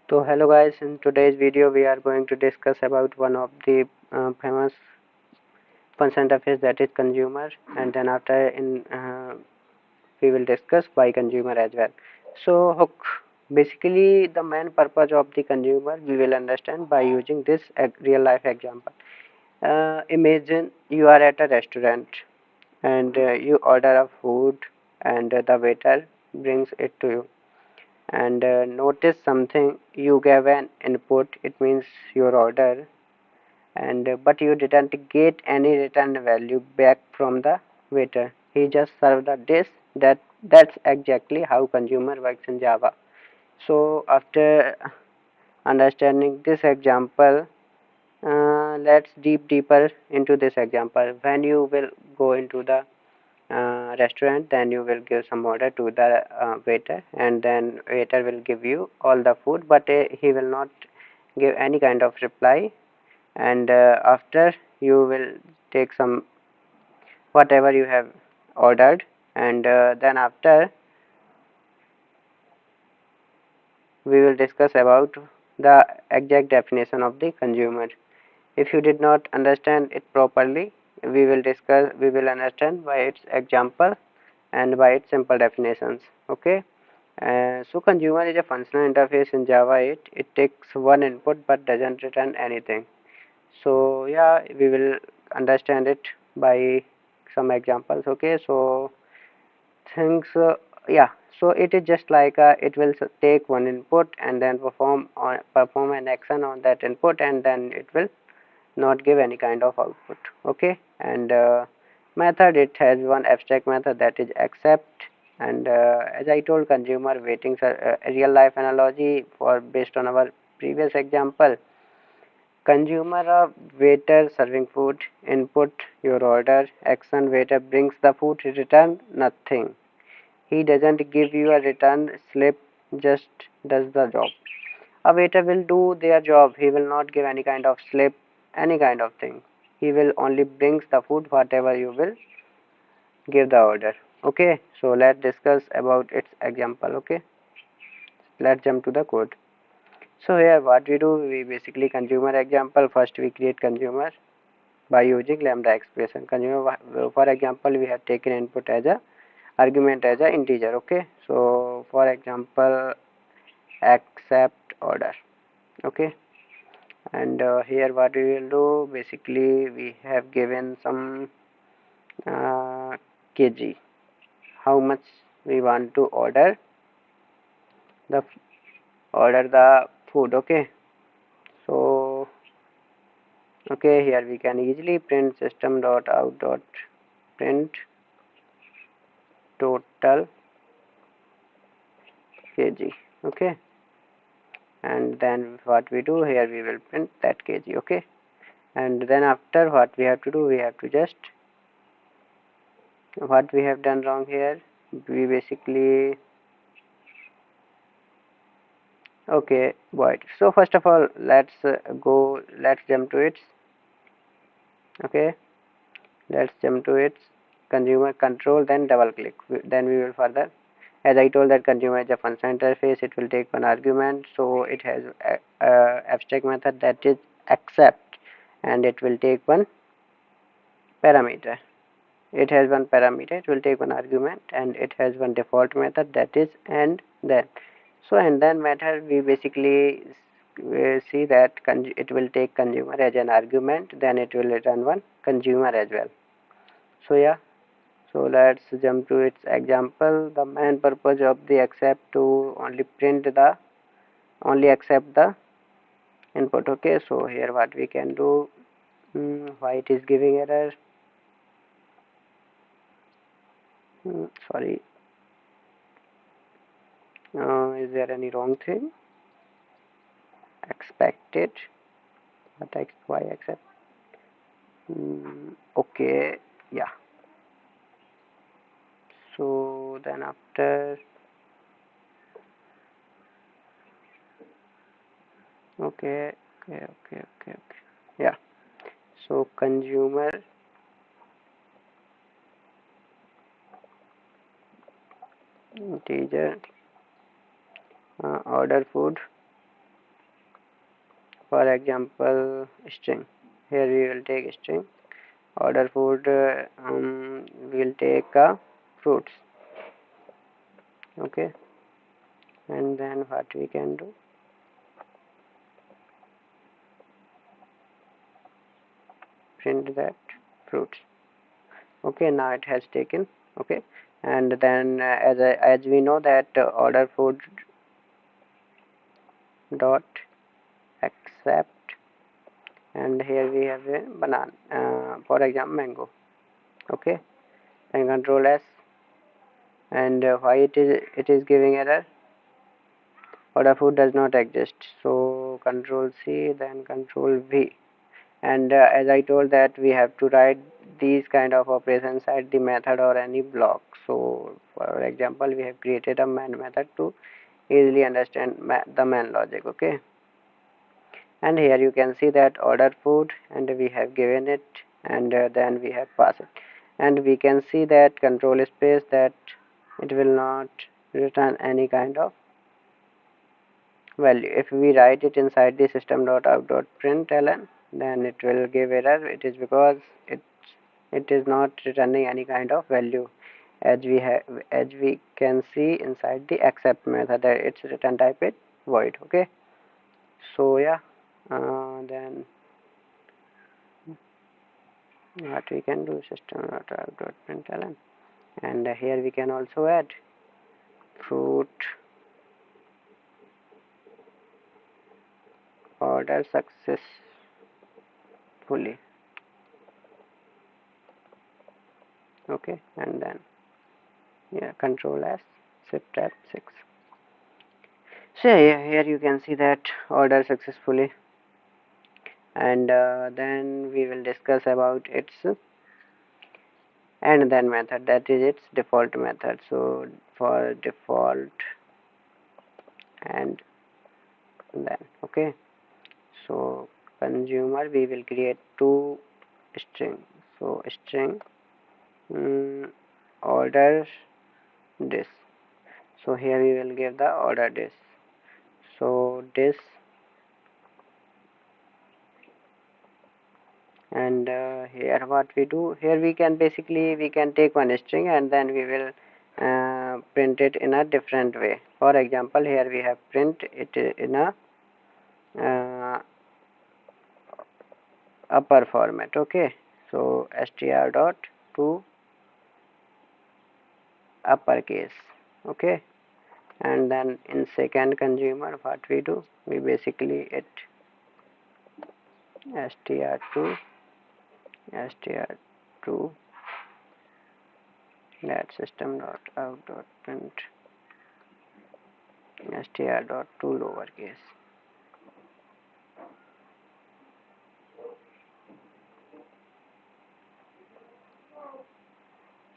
So hello guys, in today's video we are going to discuss about one of the famous function interface, that is consumer, and then after in we will discuss why consumer as well. So basically the main purpose of the consumer we will understand by using this real life example. Imagine you are at a restaurant and you order a food and the waiter brings it to you, and notice something. You gave an input, it means your order, and but you didn't get any return value back from the waiter. He just served the dish. That's exactly how consumer works in Java. So after understanding this example, let's deeper into this example. When you will go into the restaurant, then you will give some order to the waiter, and then waiter will give you all the food, but he will not give any kind of reply. And after you will take some whatever you have ordered, and then after we will discuss about the exact definition of the consumer. If you did not understand it properly, we will understand by its example and by its simple definitions. Okay. So consumer is a functional interface in Java 8. It takes one input but doesn't return anything. So yeah, we will understand it by some examples. Okay. So things, yeah, so it is just like it will take one input and then perform an action on that input, and then it will not give any kind of output. Okay. And method, it has one abstract method, that is accept. And as I told, consumer waiting, a real life analogy for based on our previous example. Consumer, a waiter serving food, input your order, action, waiter brings the food, return nothing. He doesn't give you a return slip, just does the job. A waiter will do their job. He will not give any kind of slip, any kind of thing. He will only brings the food whatever you will give the order. Okay, so let's discuss about its example. Okay, let's jump to the code. So here what we do, we basically consumer example. First we create consumer by using lambda expression. Consumer, for example, we have taken input as a argument as a integer. Okay, so for example, accept order. Okay, and here what we will do, basically we have given some kg, how much we want to the order the food. Okay, so okay, here we can easily print system dot out dot print total kg. Okay, and then what we do here, we will print that kg. Okay, and then after what we have to do, we have to just, what we have done wrong here, we basically, okay, void. So first of all, let's jump to its, okay, let's jump to its consumer control, then double click, then we will further. As I told that consumer is a function interface, it will take one argument, so it has a abstract method, that is accept, and it will take one parameter. It has one parameter, it will take one argument, and it has one default method, that is and then. So and then method, we basically see that it will take consumer as an argument, then it will return one consumer as well. So yeah, so let's jump to its example. The main purpose of the accept to only accept the input. Okay, so here what we can do, why it is giving error, sorry, is there any wrong thing? Expected, but x y accept, okay, yeah. So then after, okay, okay, yeah. So consumer integer order food, For example, string. Here we will take string. Order food. We will take fruits. Okay, and then what we can do? Print that fruits. Okay, now it has taken. Okay, and then as we know that order food dot accept, and here we have a banana, for example mango. Okay, and control S, and why it is giving error? Order food does not exist. So control C, then control V, and as I told that we have to write these kind of operations at the method or any block. So for example, we have created a main method to easily understand the main logic. Okay, and here you can see that order food, and we have given it, and then we have passed it, and we can see that control space, that it will not return any kind of value. If we write it inside the system.out.println, then it will give error. It is because it is not returning any kind of value, as we can see inside the accept method that its return type is void. Okay, so yeah, then what we can do, system.out.println, and here we can also add fruit order successfully. Okay, and then yeah, control S, shift F6. So here you can see that order successfully, and then we will discuss about its and then method, that is its default method. So for default and then, okay, so consumer, we will create two string. So string order this. So here we will give the order this. So this, and here what we do, here we can basically we can take one string and then we will print it in a different way. For example, here we have print it in a upper format. Okay, so str dot to uppercase. Okay, and then in second consumer, what we do, we basically it str2 that system dot out dot print str dot to lowercase.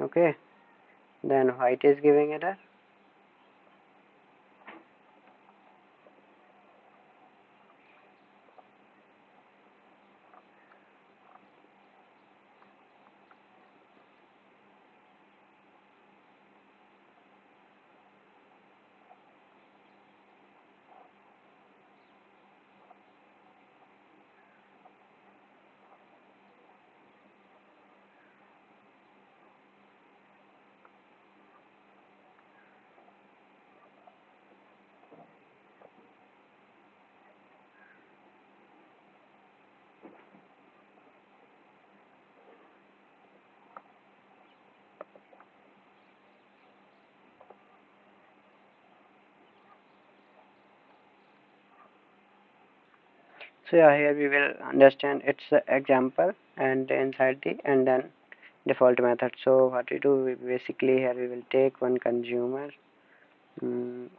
Okay, then white is giving error. So yeah, here we will understand its example and inside the and then default method. So what we do, we basically here we will take one consumer, and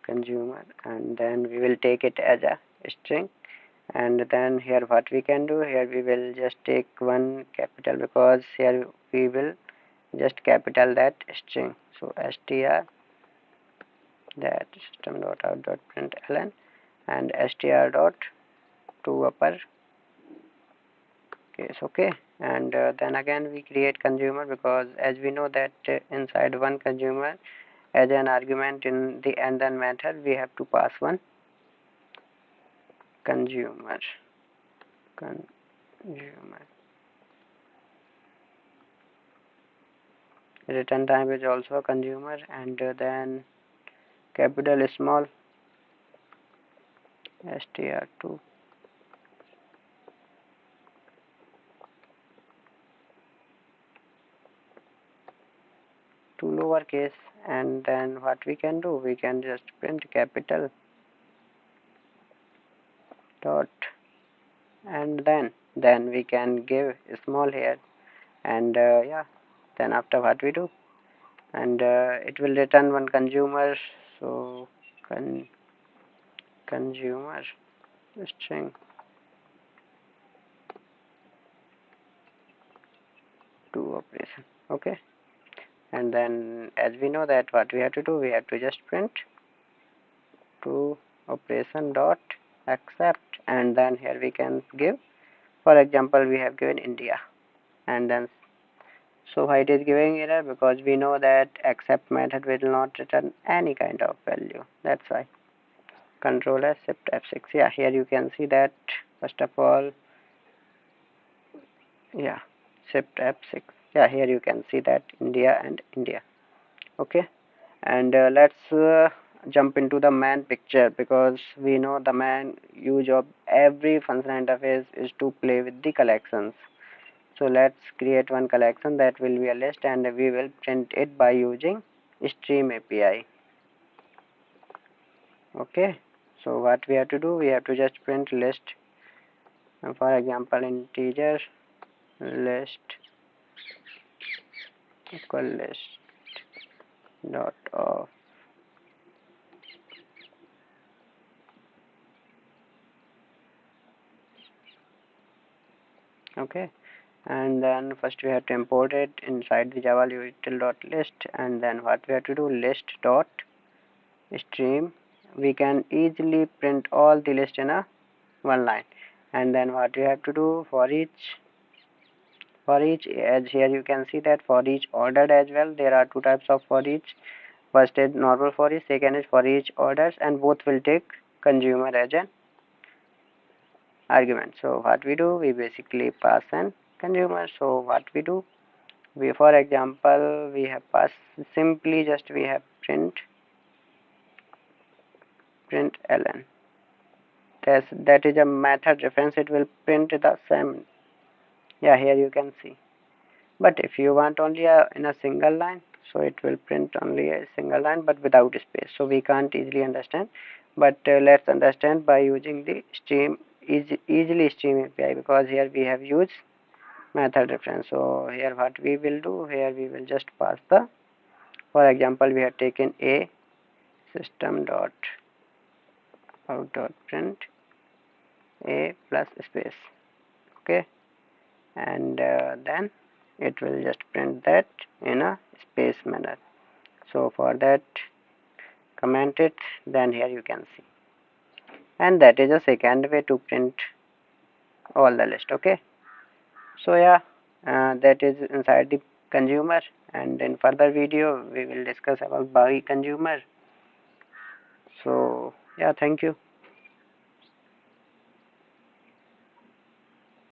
then we will take it as a string, and then here what we can do, here we will just take one capital, because here we will just capital that string. So str that system dot out dot println and str dot to upper case. Okay, and then again we create consumer, because as we know that inside one consumer, as an argument in the and then method, we have to pass one consumer. consumer. Return time is also a consumer, and then capital small str2 to lowercase, and then what we can do, we can just print capital dot, and then we can give small here, and yeah, then after what we do, and it will return one consumer. So consumer string to operation. Okay, and then as we know that what we have to do, we have to just print to operation dot accept, and then here we can give, for example, we have given India, and then so why it is giving error, because we know that accept method will not return any kind of value. That's why. Control S shift F6. Yeah, here you can see that first of all, yeah, shift F6. Yeah, here you can see that India and India. Okay, and let's jump into the main picture, because we know the main use of every function interface is to play with the collections. So let's create one collection that will be a list, and we will print it by using stream API. Okay, so what we have to do, we have to just print list, for example integer list equal list dot of. Okay, and then first we have to import it inside the java util dot list, and then what we have to do, list dot stream. We can easily print all the list in a one line, and then what we have to do, for each, as here you can see that for each ordered as well, there are two types of for each. First is normal for each, second is for each orders, and both will take consumer as an argument. So what we do, we basically pass an consumer. So what we do, we, for example, we have pass, simply just we have print ln. That is a method reference, it will print the same. Yeah, here you can see. But if you want only in a single line, so it will print only a single line but without space, so we can't easily understand. But let's understand by using the stream, easily stream API, because here we have used method reference. So here what we will do, here we will just pass the, for example, we have taken a system dot out dot print a plus space. Okay, and then it will just print that in a space manner. So for that, comment it, then here you can see, and that is a second way to print all the list. Okay, so yeah, that is inside the consumer, and in further video we will discuss about by consumer. So yeah, thank you.